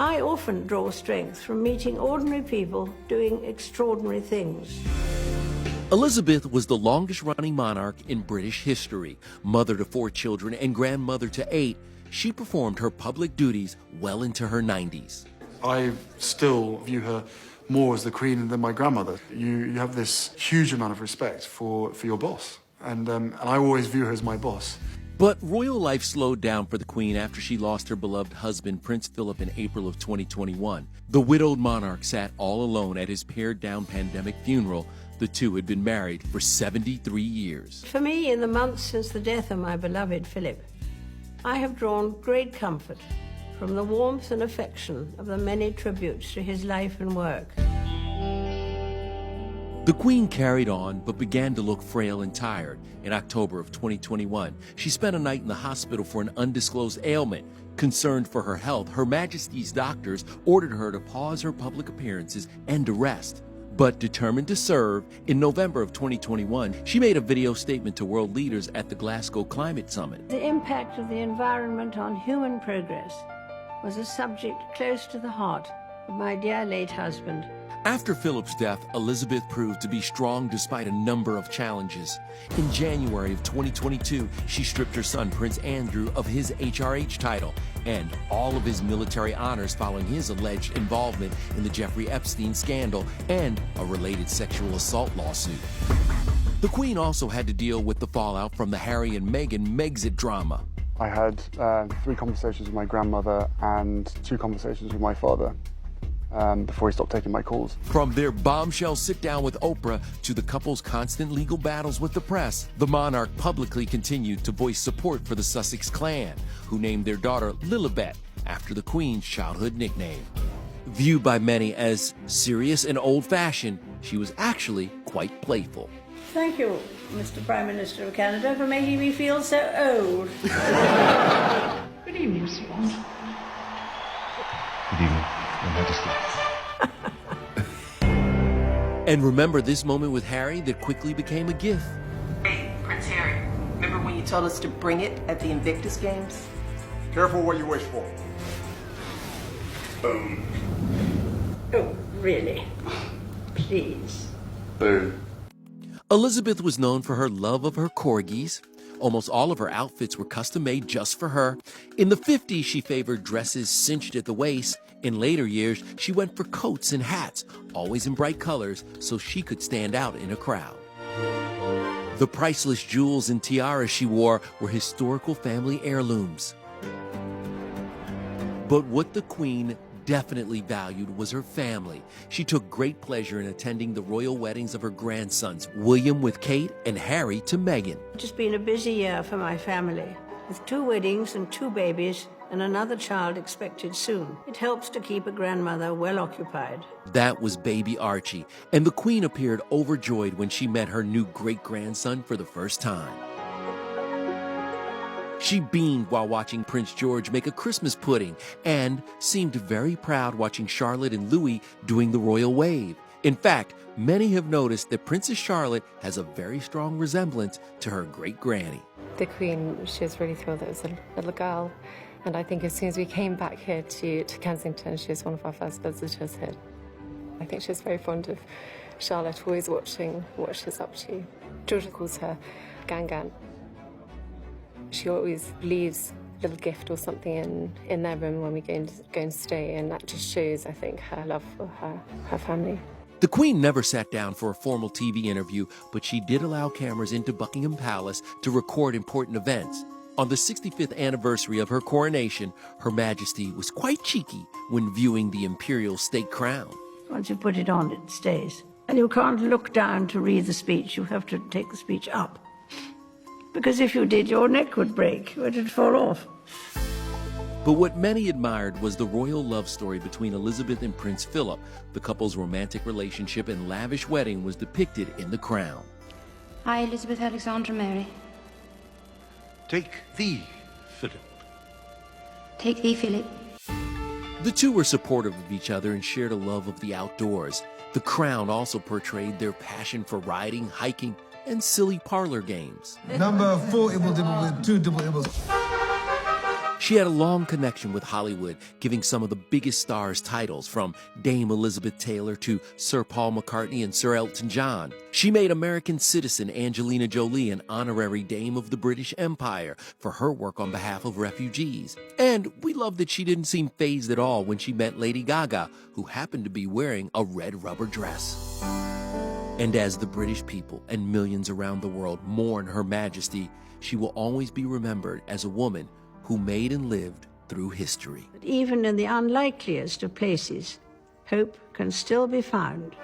I often draw strength from meeting ordinary people doing extraordinary things. Elizabeth was the longest-running monarch in British history. Mother to 4 children and grandmother to 8, she performed her public duties well into her 90s. I still view her more as the Queen than my grandmother. You have this huge amount of respect for your boss, and I always view her as my boss. But royal life slowed down for the Queen after she lost her beloved husband, Prince Philip, in April of 2021. The widowed monarch sat all alone at his pared-down pandemic funeral. The two had been married for 73 years. For me, in the months since the death of my beloved Philip, I have drawn great comfort from the warmth and affection of the many tributes to his life and work. The Queen carried on, but began to look frail and tired. In October of 2021, she spent a night in the hospital for an undisclosed ailment. Concerned for her health, Her Majesty's doctors ordered her to pause her public appearances and to rest. But determined to serve, in November of 2021, she made a video statement to world leaders at the Glasgow Climate Summit. The impact of the environment on human progress was a subject close to the heart of my dear late husband. After Philip's death, Elizabeth proved to be strong despite a number of challenges. In January of 2022, she stripped her son, Prince Andrew, of his HRH title and all of his military honors following his alleged involvement in the Jeffrey Epstein scandal and a related sexual assault lawsuit. The Queen also had to deal with the fallout from the Harry and Meghan Megxit drama. I had 3 conversations with my grandmother and 2 conversations with my father before he stopped taking my calls. From their bombshell sit-down with Oprah to the couple's constant legal battles with the press, the monarch publicly continued to voice support for the Sussex clan, who named their daughter Lilibet after the Queen's childhood nickname. Viewed by many as serious and old-fashioned, she was actually quite playful. Thank you, Mr. Prime Minister of Canada, for making me feel so old. Good evening, Mr. Bond. Good evening, Your Majesty. And remember this moment with Harry that quickly became a gift. Hey, Prince Harry, remember when you told us to bring it at the Invictus Games? Careful what you wish for. Oh, really? Please. Boom. Elizabeth was known for her love of her corgis. Almost all of her outfits were custom-made just for her. In the 50s, she favored dresses cinched at the waist. In later years, she went for coats and hats, always in bright colors, so she could stand out in a crowd. The priceless jewels and tiaras she wore were historical family heirlooms. But what the Queen definitely valued was her family. She took great pleasure in attending the royal weddings of her grandsons, William with Kate and Harry to Meghan. It's just been a busy year for my family, with 2 weddings and 2 babies and another child expected soon. It helps to keep a grandmother well occupied. That was baby Archie, and the Queen appeared overjoyed when she met her new great-grandson for the first time. She beamed while watching Prince George make a Christmas pudding and seemed very proud watching Charlotte and Louis doing the royal wave. In fact, many have noticed that Princess Charlotte has a very strong resemblance to her great-granny. The Queen, she was really thrilled that it was a little girl. And I think as soon as we came back here to Kensington, she was one of our first visitors here. I think she's very fond of Charlotte, always watching what she's up to. Georgia calls her Gangan. She always leaves a little gift or something in their room when we go and stay, and that just shows, I think, her love for her family. The Queen never sat down for a formal TV interview, but she did allow cameras into Buckingham Palace to record important events. On the 65th anniversary of her coronation, Her Majesty was quite cheeky when viewing the imperial state crown. Once you put it on, it stays. And you can't look down to read the speech. You have to take the speech up. Because if you did, your neck would break, or it'd fall off. But what many admired was the royal love story between Elizabeth and Prince Philip. The couple's romantic relationship and lavish wedding was depicted in The Crown. I, Elizabeth Alexandra Mary. Take thee, Philip. Take thee, Philip. The two were supportive of each other and shared a love of the outdoors. The Crown also portrayed their passion for riding, hiking, and silly parlor games. Number 4 ibble dibble with 2 double ibbles. She had a long connection with Hollywood, giving some of the biggest stars titles, from Dame Elizabeth Taylor to Sir Paul McCartney and Sir Elton John. She made American citizen Angelina Jolie an honorary Dame of the British Empire for her work on behalf of refugees. And we love that she didn't seem fazed at all when she met Lady Gaga, who happened to be wearing a red rubber dress. And as the British people and millions around the world mourn Her Majesty, she will always be remembered as a woman who made and lived through history. But even in the unlikeliest of places, hope can still be found.